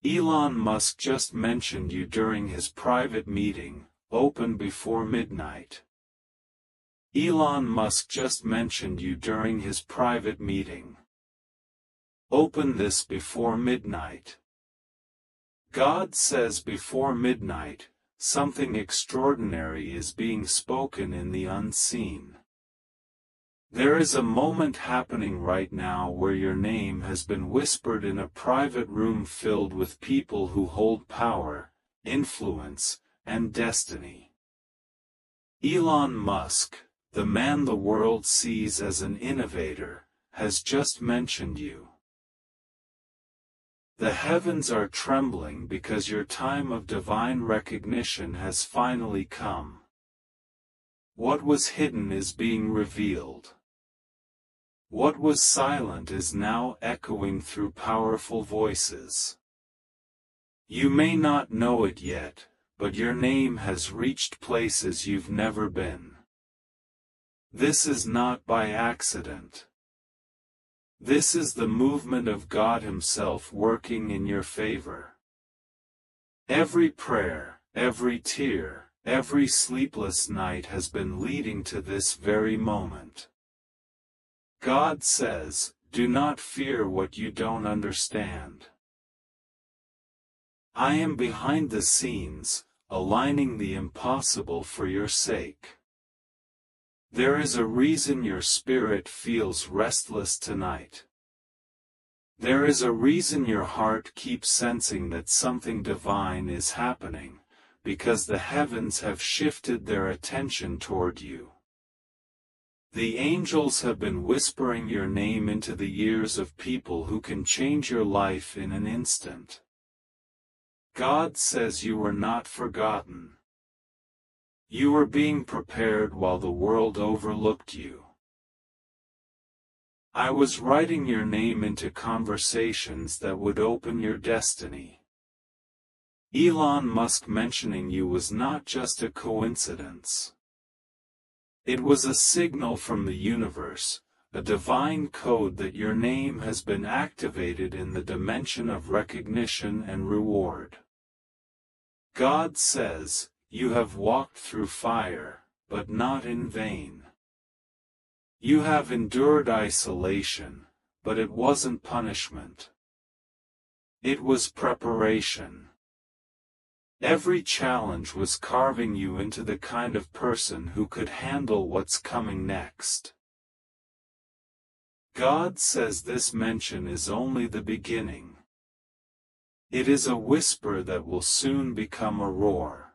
Elon Musk just mentioned you during his private meeting, open before midnight. Elon Musk just mentioned you during his private meeting. Open this before midnight. God says before midnight, something extraordinary is being spoken in the unseen. There is a moment happening right now where your name has been whispered in a private room filled with people who hold power, influence, and destiny. Elon Musk, the man the world sees as an innovator, has just mentioned you. The heavens are trembling because your time of divine recognition has finally come. What was hidden is being revealed. What was silent is now echoing through powerful voices. You may not know it yet, but your name has reached places you've never been. This is not by accident. This is the movement of God Himself working in your favor. Every prayer, every tear, every sleepless night has been leading to this very moment. God says, do not fear what you don't understand. I am behind the scenes, aligning the impossible for your sake. There is a reason your spirit feels restless tonight. There is a reason your heart keeps sensing that something divine is happening, because the heavens have shifted their attention toward you. The angels have been whispering your name into the ears of people who can change your life in an instant. God says you were not forgotten. You were being prepared while the world overlooked you. I was writing your name into conversations that would open your destiny. Elon Musk mentioning you was not just a coincidence. It was a signal from the universe, a divine code that your name has been activated in the dimension of recognition and reward. God says, you have walked through fire, but not in vain. You have endured isolation, but it wasn't punishment. It was preparation. Every challenge was carving you into the kind of person who could handle what's coming next. God says this mention is only the beginning. It is a whisper that will soon become a roar.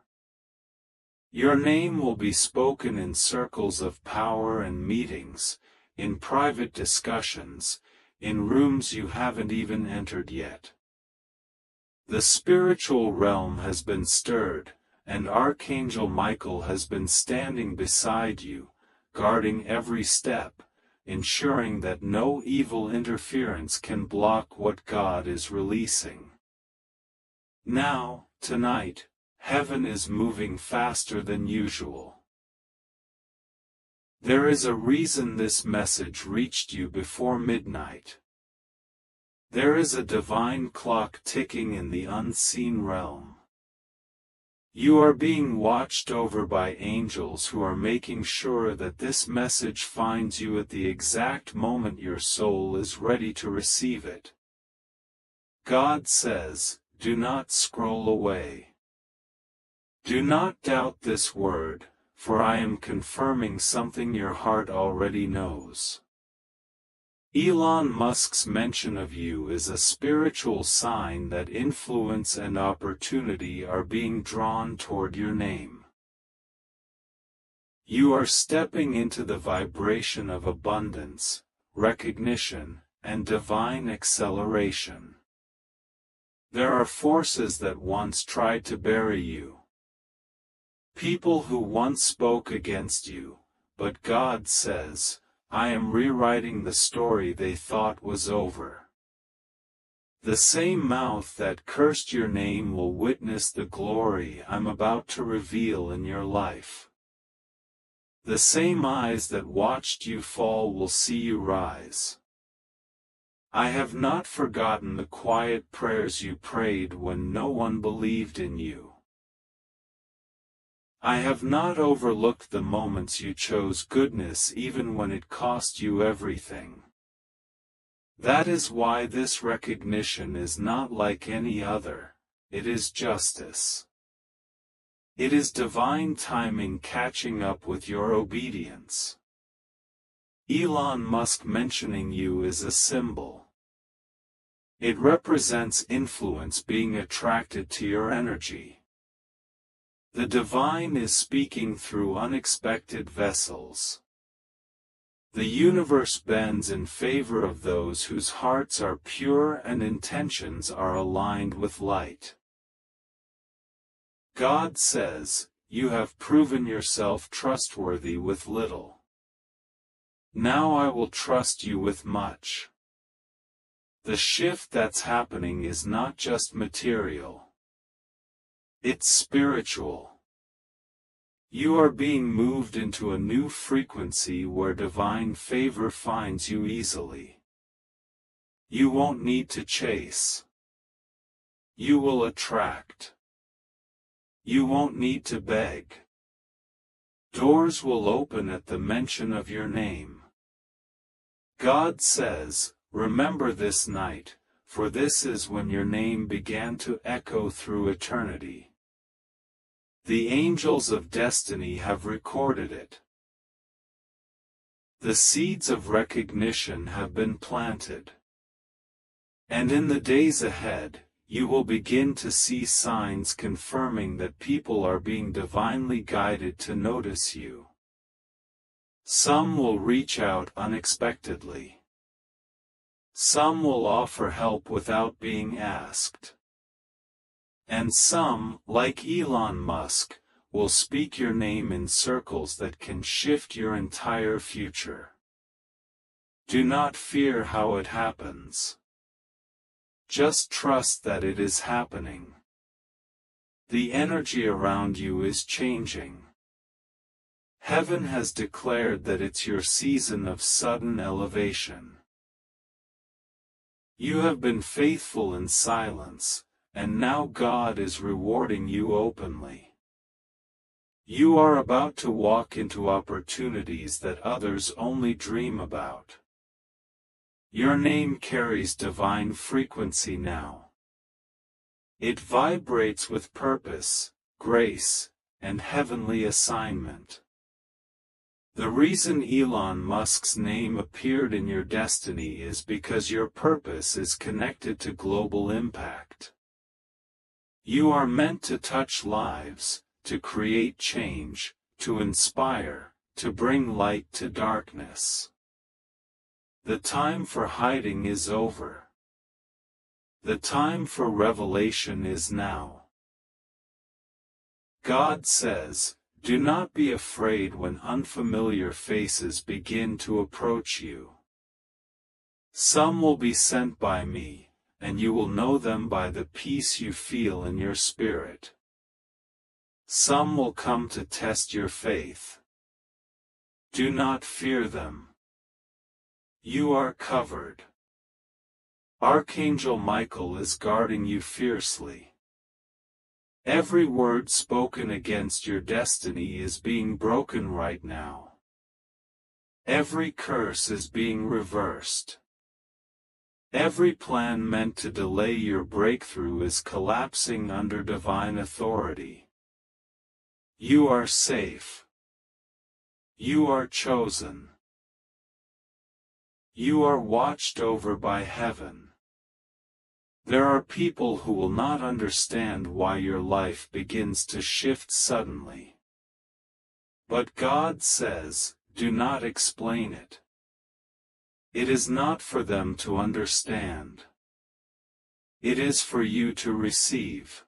Your name will be spoken in circles of power and meetings, in private discussions, in rooms you haven't even entered yet. The spiritual realm has been stirred, and Archangel Michael has been standing beside you, guarding every step, ensuring that no evil interference can block what God is releasing. Now, tonight, heaven is moving faster than usual. There is a reason this message reached you before midnight. There is a divine clock ticking in the unseen realm. You are being watched over by angels who are making sure that this message finds you at the exact moment your soul is ready to receive it. God says, do not scroll away. Do not doubt this word, for I am confirming something your heart already knows. Elon Musk's mention of you is a spiritual sign that influence and opportunity are being drawn toward your name. You are stepping into the vibration of abundance, recognition, and divine acceleration. There are forces that once tried to bury you. People who once spoke against you, but God says, I am rewriting the story they thought was over. The same mouth that cursed your name will witness the glory I'm about to reveal in your life. The same eyes that watched you fall will see you rise. I have not forgotten the quiet prayers you prayed when no one believed in you. I have not overlooked the moments you chose goodness even when it cost you everything. That is why this recognition is not like any other, it is justice. It is divine timing catching up with your obedience. Elon Musk mentioning you is a symbol. It represents influence being attracted to your energy. The divine is speaking through unexpected vessels. The universe bends in favor of those whose hearts are pure and intentions are aligned with light. God says, "You have proven yourself trustworthy with little. Now I will trust you with much." The shift that's happening is not just material. It's spiritual. You are being moved into a new frequency where divine favor finds you easily. You won't need to chase. You will attract. You won't need to beg. Doors will open at the mention of your name. God says, "Remember this night, for this is when your name began to echo through eternity." The angels of destiny have recorded it. The seeds of recognition have been planted. And in the days ahead, you will begin to see signs confirming that people are being divinely guided to notice you. Some will reach out unexpectedly. Some will offer help without being asked. And some, like Elon Musk, will speak your name in circles that can shift your entire future. Do not fear how it happens. Just trust that it is happening. The energy around you is changing. Heaven has declared that it's your season of sudden elevation. You have been faithful in silence, and now God is rewarding you openly. You are about to walk into opportunities that others only dream about. Your name carries divine frequency now. It vibrates with purpose, grace, and heavenly assignment. The reason Elon Musk's name appeared in your destiny is because your purpose is connected to global impact. You are meant to touch lives, to create change, to inspire, to bring light to darkness. The time for hiding is over. The time for revelation is now. God says, "Do not be afraid when unfamiliar faces begin to approach you. Some will be sent by me, and you will know them by the peace you feel in your spirit. Some will come to test your faith. Do not fear them. You are covered. Archangel Michael is guarding you fiercely. Every word spoken against your destiny is being broken right now. Every curse is being reversed. Every plan meant to delay your breakthrough is collapsing under divine authority. You are safe. You are chosen. You are watched over by heaven. There are people who will not understand why your life begins to shift suddenly. But God says, "Do not explain it." It is not for them to understand. It is for you to receive.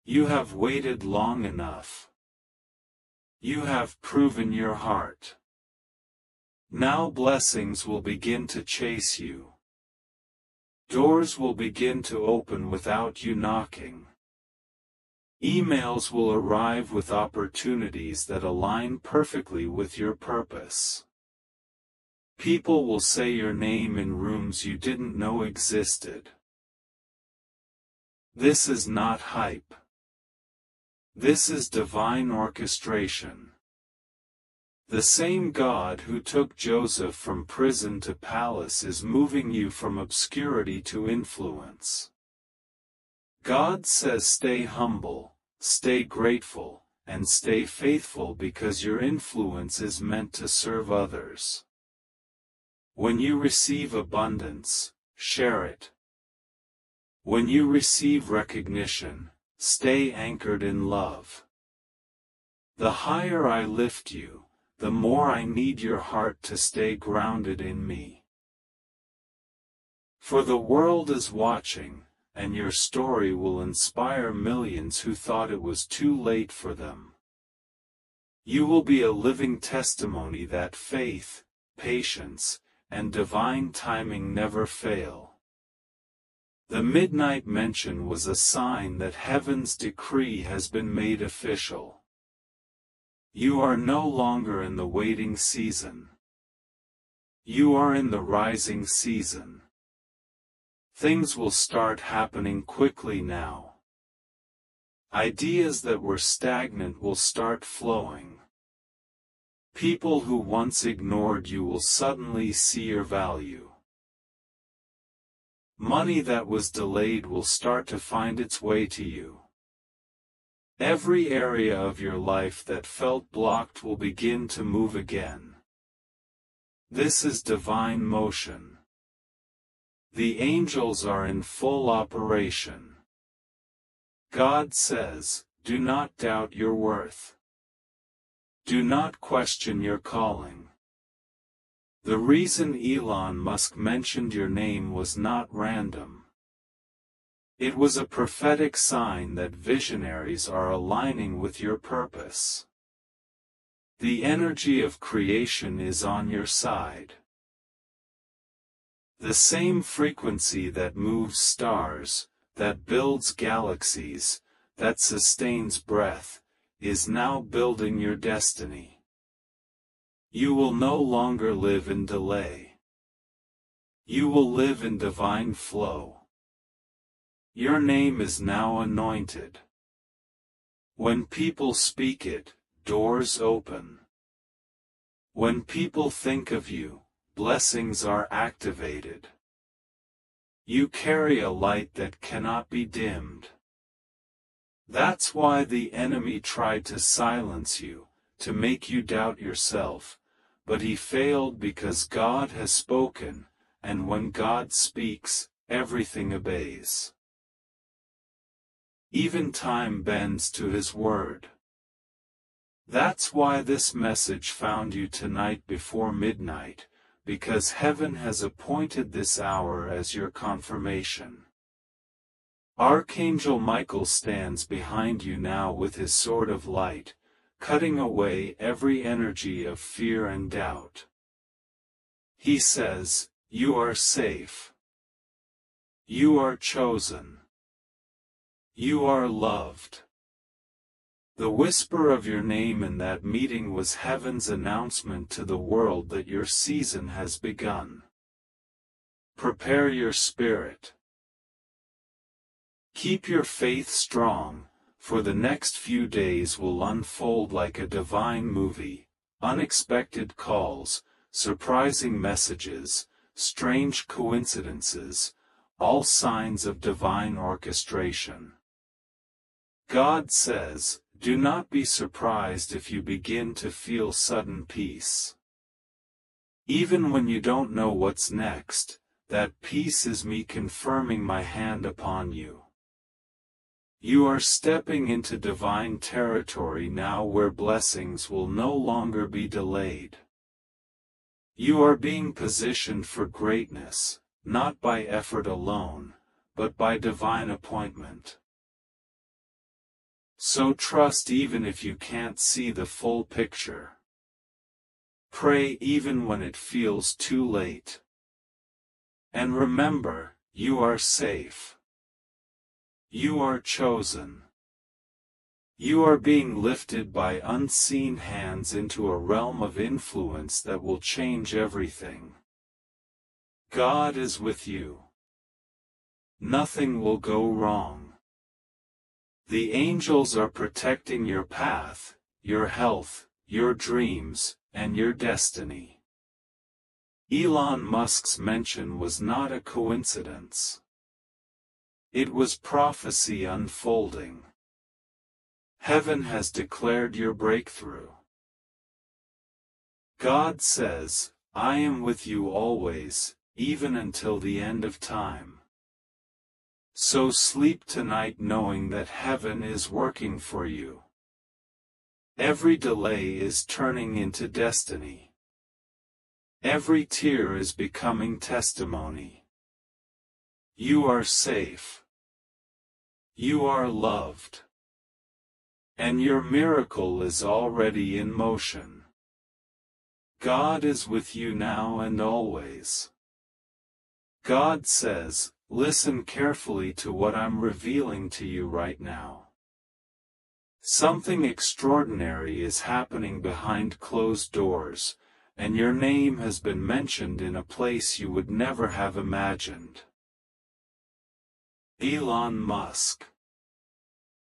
You have waited long enough. You have proven your heart. Now blessings will begin to chase you. Doors will begin to open without you knocking. Emails will arrive with opportunities that align perfectly with your purpose. People will say your name in rooms you didn't know existed. This is not hype. This is divine orchestration. The same God who took Joseph from prison to palace is moving you from obscurity to influence. God says stay humble, stay grateful, and stay faithful because your influence is meant to serve others. When you receive abundance, share it. When you receive recognition, stay anchored in love. The higher I lift you, the more I need your heart to stay grounded in me. For the world is watching, and your story will inspire millions who thought it was too late for them. You will be a living testimony that faith, patience, and divine timing never fail. The midnight mention was a sign that heaven's decree has been made official. You are no longer in the waiting season. You are in the rising season. Things will start happening quickly now. Ideas that were stagnant will start flowing. People who once ignored you will suddenly see your value. Money that was delayed will start to find its way to you. Every area of your life that felt blocked will begin to move again. This is divine motion. The angels are in full operation. God says, do not doubt your worth. Do not question your calling. The reason Elon Musk mentioned your name was not random. It was a prophetic sign that visionaries are aligning with your purpose. The energy of creation is on your side. The same frequency that moves stars, that builds galaxies, that sustains breath, is now building your destiny. You will no longer live in delay. You will live in divine flow. Your name is now anointed. When people speak it, doors open. When people think of you, blessings are activated. You carry a light that cannot be dimmed. That's why the enemy tried to silence you, to make you doubt yourself, but he failed because God has spoken, and when God speaks, everything obeys. Even time bends to his word. That's why this message found you tonight before midnight, because heaven has appointed this hour as your confirmation. Archangel Michael stands behind you now with his sword of light, cutting away every energy of fear and doubt. He says, you are safe. You are chosen. You are loved. The whisper of your name in that meeting was heaven's announcement to the world that your season has begun. Prepare your spirit. Keep your faith strong, for the next few days will unfold like a divine movie, unexpected calls, surprising messages, strange coincidences, all signs of divine orchestration. God says, do not be surprised if you begin to feel sudden peace. Even when you don't know what's next, that peace is me confirming my hand upon you. You are stepping into divine territory now where blessings will no longer be delayed. You are being positioned for greatness, not by effort alone, but by divine appointment. So trust even if you can't see the full picture. Pray even when it feels too late. And remember, you are safe. You are chosen. You are being lifted by unseen hands into a realm of influence that will change everything. God is with you. Nothing will go wrong. The angels are protecting your path, your health, your dreams, and your destiny. Elon Musk's mention was not a coincidence. It was prophecy unfolding. Heaven has declared your breakthrough. God says, I am with you always, even until the end of time. So sleep tonight knowing that heaven is working for you. Every delay is turning into destiny. Every tear is becoming testimony. You are safe. You are loved. And your miracle is already in motion. God is with you now and always. God says, listen carefully to what I'm revealing to you right now. Something extraordinary is happening behind closed doors, and your name has been mentioned in a place you would never have imagined. Elon Musk.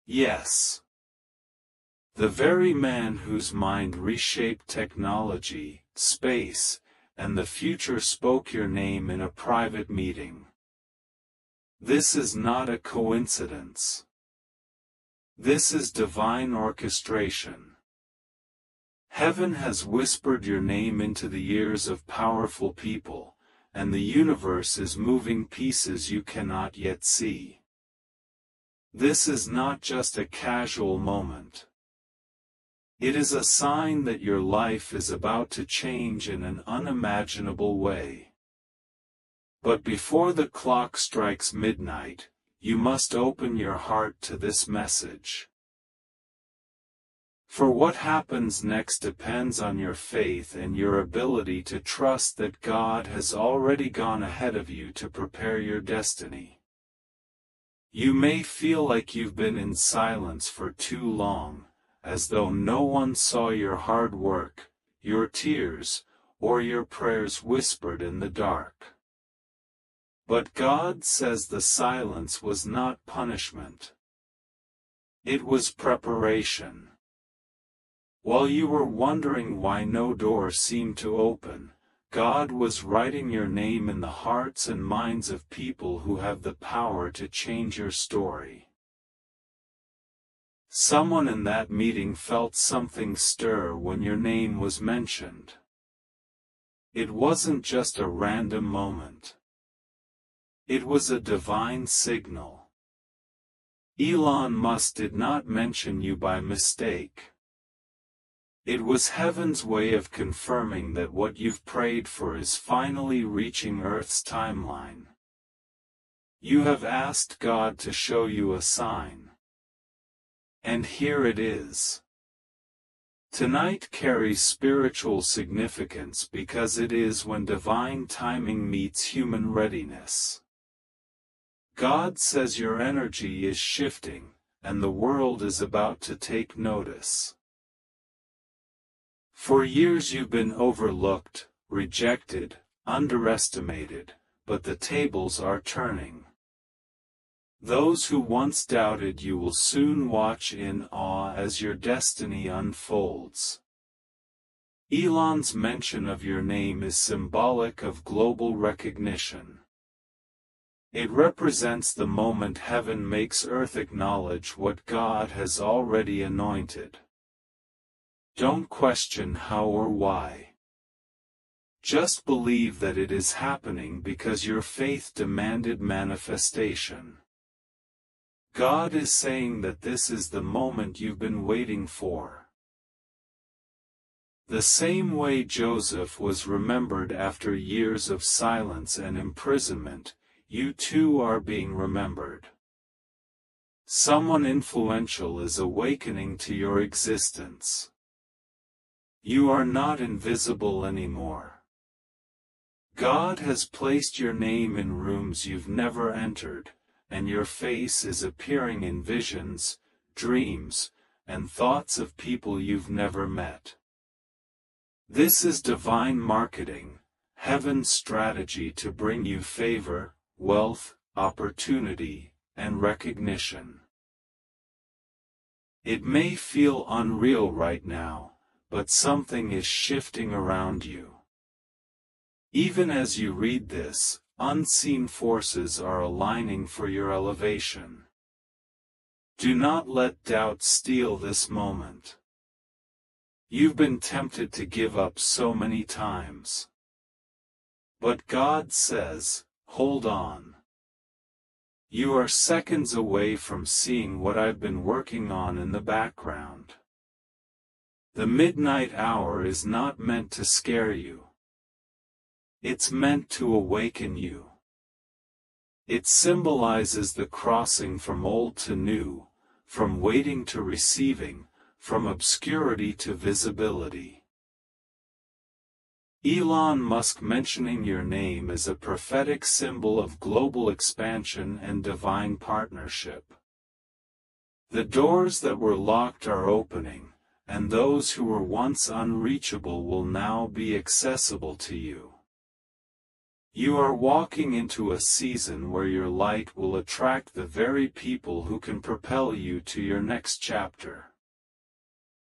Yes. The very man whose mind reshaped technology, space, and the future spoke your name in a private meeting. This is not a coincidence. This is divine orchestration. Heaven has whispered your name into the ears of powerful people, and the universe is moving pieces you cannot yet see. This is not just a casual moment. It is a sign that your life is about to change in an unimaginable way. But before the clock strikes midnight, you must open your heart to this message. For what happens next depends on your faith and your ability to trust that God has already gone ahead of you to prepare your destiny. You may feel like you've been in silence for too long, as though no one saw your hard work, your tears, or your prayers whispered in the dark. But God says the silence was not punishment. It was preparation. While you were wondering why no door seemed to open, God was writing your name in the hearts and minds of people who have the power to change your story. Someone in that meeting felt something stir when your name was mentioned. It wasn't just a random moment. It was a divine signal. Elon Musk did not mention you by mistake. It was heaven's way of confirming that what you've prayed for is finally reaching Earth's timeline. You have asked God to show you a sign. And here it is. Tonight carries spiritual significance because it is when divine timing meets human readiness. God says your energy is shifting, and the world is about to take notice. For years you've been overlooked, rejected, underestimated, but the tables are turning. Those who once doubted you will soon watch in awe as your destiny unfolds. Elon's mention of your name is symbolic of global recognition. It represents the moment heaven makes earth acknowledge what God has already anointed. Don't question how or why. Just believe that it is happening because your faith demanded manifestation. God is saying that this is the moment you've been waiting for. The same way Joseph was remembered after years of silence and imprisonment, you too are being remembered. Someone influential is awakening to your existence. You are not invisible anymore. God has placed your name in rooms you've never entered, and your face is appearing in visions, dreams, and thoughts of people you've never met. This is divine marketing, heaven's strategy to bring you favor, wealth, opportunity, and recognition. It may feel unreal right now, but something is shifting around you. Even as you read this, unseen forces are aligning for your elevation. Do not let doubt steal this moment. You've been tempted to give up so many times. But God says, hold on. You are seconds away from seeing what I've been working on in the background. The midnight hour is not meant to scare you. It's meant to awaken you. It symbolizes the crossing from old to new, from waiting to receiving, from obscurity to visibility. Elon Musk mentioning your name is a prophetic symbol of global expansion and divine partnership. The doors that were locked are opening, and those who were once unreachable will now be accessible to you. You are walking into a season where your light will attract the very people who can propel you to your next chapter.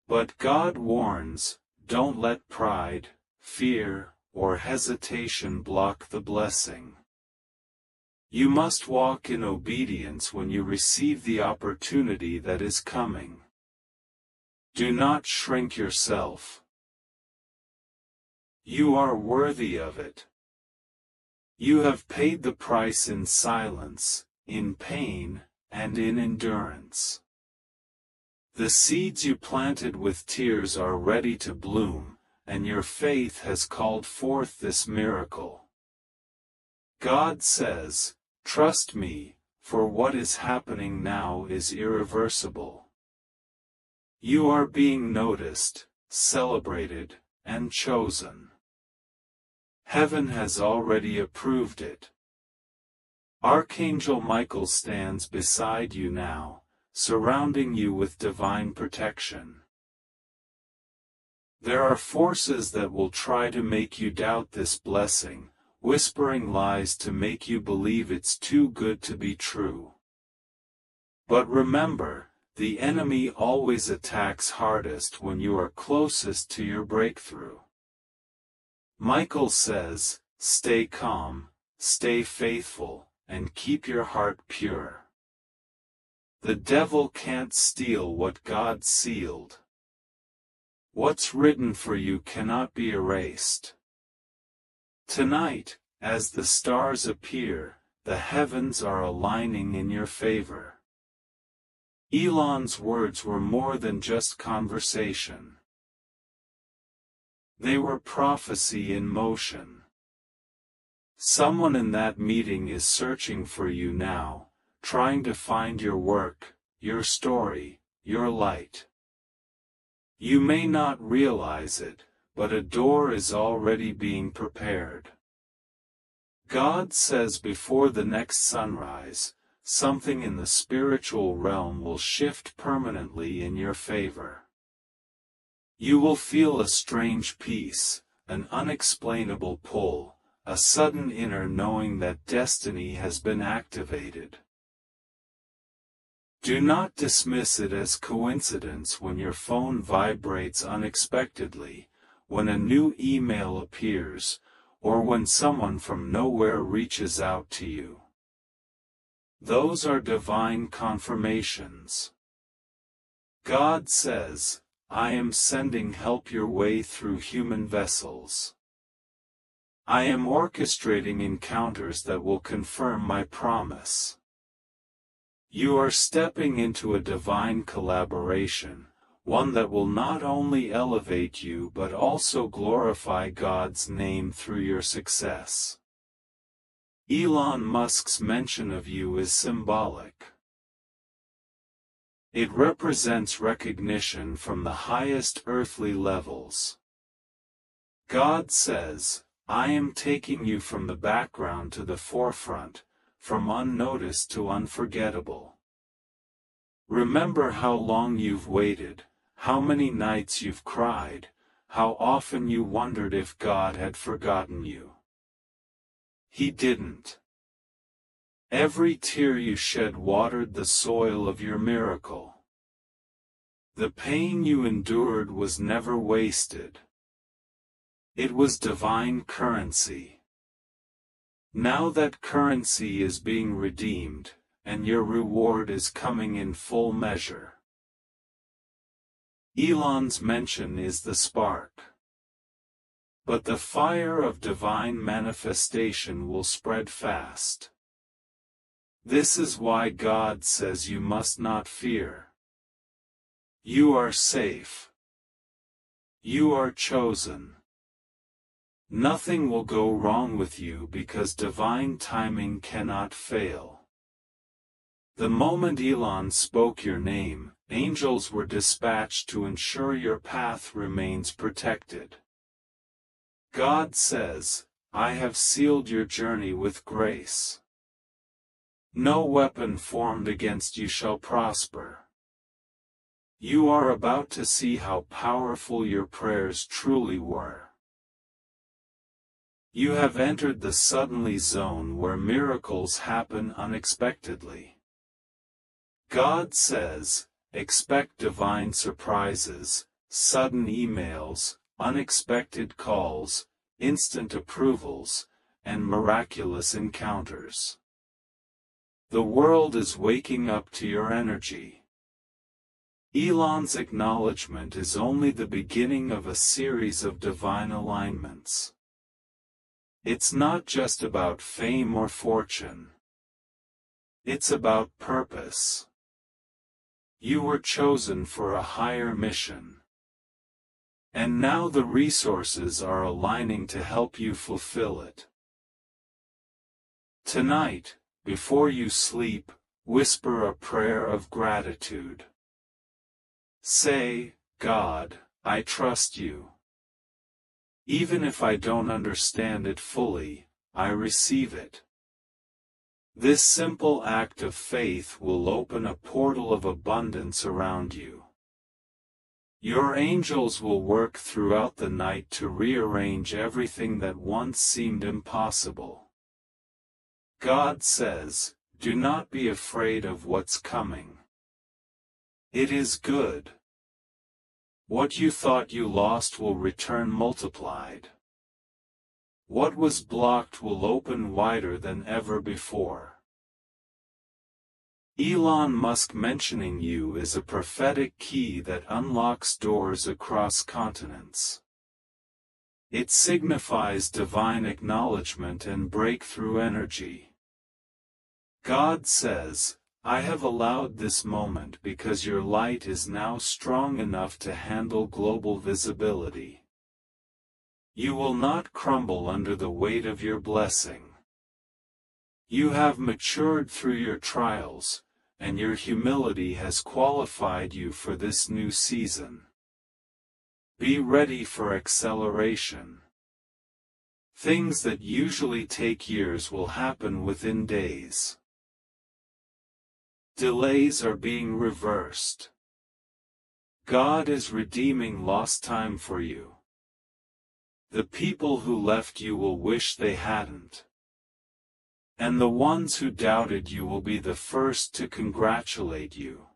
But God warns, don't let pride, fear, or hesitation block the blessing. You must walk in obedience when you receive the opportunity that is coming. Do not shrink yourself. You are worthy of it. You have paid the price in silence, in pain, and in endurance. The seeds you planted with tears are ready to bloom, and your faith has called forth this miracle. God says, trust me, for what is happening now is irreversible. You are being noticed, celebrated, and chosen. Heaven has already approved it. Archangel Michael stands beside you now, surrounding you with divine protection. There are forces that will try to make you doubt this blessing, whispering lies to make you believe it's too good to be true. But remember, the enemy always attacks hardest when you are closest to your breakthrough. Michael says, stay calm, stay faithful, and keep your heart pure. The devil can't steal what God sealed. What's written for you cannot be erased. Tonight, as the stars appear, the heavens are aligning in your favor. Elon's words were more than just conversation. They were prophecy in motion. Someone in that meeting is searching for you now, trying to find your work, your story, your light. You may not realize it, but a door is already being prepared. God says before the next sunrise, something in the spiritual realm will shift permanently in your favor. You will feel a strange peace, an unexplainable pull, a sudden inner knowing that destiny has been activated. Do not dismiss it as coincidence when your phone vibrates unexpectedly, when a new email appears, or when someone from nowhere reaches out to you. Those are divine confirmations. God says, I am sending help your way through human vessels. I am orchestrating encounters that will confirm my promise. You are stepping into a divine collaboration, one that will not only elevate you but also glorify God's name through your success. Elon Musk's mention of you is symbolic. It represents recognition from the highest earthly levels. God says, I am taking you from the background to the forefront, from unnoticed to unforgettable. Remember how long you've waited, how many nights you've cried, how often you wondered if God had forgotten you. He didn't. Every tear you shed watered the soil of your miracle. The pain you endured was never wasted. It was divine currency. Now that currency is being redeemed, and your reward is coming in full measure. Elon's mention is the spark. But the fire of divine manifestation will spread fast. This is why God says you must not fear. You are safe. You are chosen. Nothing will go wrong with you because divine timing cannot fail. The moment Elon spoke your name, angels were dispatched to ensure your path remains protected. God says, I have sealed your journey with grace. No weapon formed against you shall prosper. You are about to see how powerful your prayers truly were. You have entered the suddenly zone where miracles happen unexpectedly. God says, expect divine surprises, sudden emails, unexpected calls, instant approvals, and miraculous encounters. The world is waking up to your energy. Elon's acknowledgement is only the beginning of a series of divine alignments. It's not just about fame or fortune. It's about purpose. You were chosen for a higher mission. And now the resources are aligning to help you fulfill it. Tonight, before you sleep, whisper a prayer of gratitude. Say, God, I trust you. Even if I don't understand it fully, I receive it. This simple act of faith will open a portal of abundance around you. Your angels will work throughout the night to rearrange everything that once seemed impossible. God says, do not be afraid of what's coming. It is good. What you thought you lost will return multiplied. What was blocked will open wider than ever before. Elon Musk mentioning you is a prophetic key that unlocks doors across continents. It signifies divine acknowledgement and breakthrough energy. God says, I have allowed this moment because your light is now strong enough to handle global visibility. You will not crumble under the weight of your blessing. You have matured through your trials, and your humility has qualified you for this new season. Be ready for acceleration. Things that usually take years will happen within days. Delays are being reversed. God is redeeming lost time for you. The people who left you will wish they hadn't. And the ones who doubted you will be the first to congratulate you.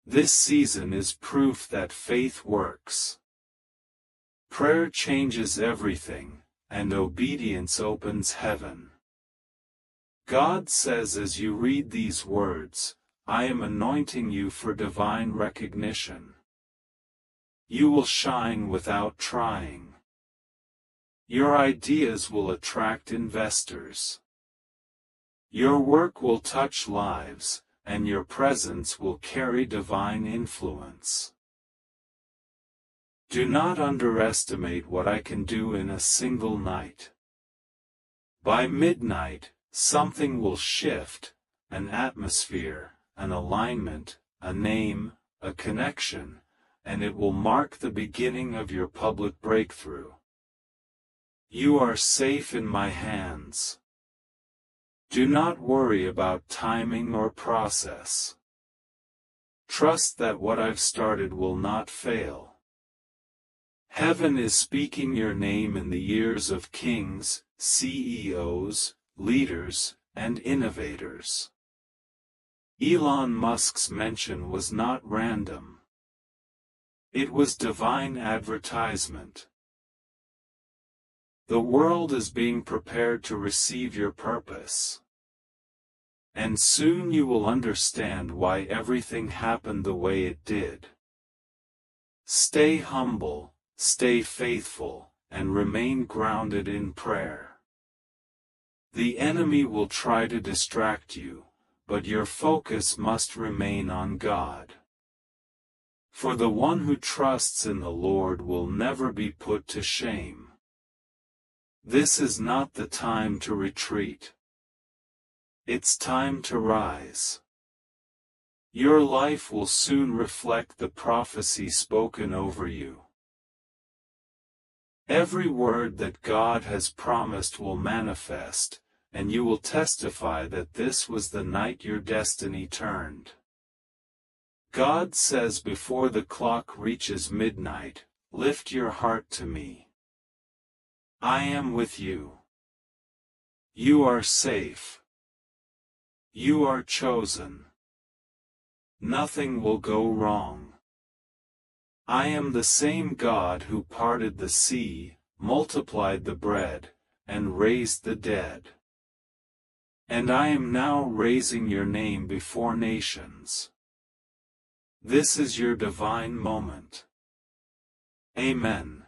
This season is proof that faith works. Prayer changes everything, and obedience opens heaven. God says as you read these words, I am anointing you for divine recognition. You will shine without trying. Your ideas will attract investors. Your work will touch lives, and your presence will carry divine influence. Do not underestimate what I can do in a single night. By midnight, something will shift, an atmosphere, an alignment, a name, a connection, and it will mark the beginning of your public breakthrough. You are safe in my hands. Do not worry about timing or process. Trust that what I've started will not fail. Heaven is speaking your name in the ears of kings, CEOs, leaders, and innovators. Elon Musk's mention was not random. It was divine advertisement. The world is being prepared to receive your purpose. And soon you will understand why everything happened the way it did. Stay humble, stay faithful, and remain grounded in prayer. The enemy will try to distract you, but your focus must remain on God. For the one who trusts in the Lord will never be put to shame. This is not the time to retreat. It's time to rise. Your life will soon reflect the prophecy spoken over you. Every word that God has promised will manifest, and you will testify that this was the night your destiny turned. God says before the clock reaches midnight, lift your heart to me. I am with you. You are safe. You are chosen. Nothing will go wrong. I am the same God who parted the sea, multiplied the bread, and raised the dead. And I am now raising your name before nations. This is your divine moment. Amen.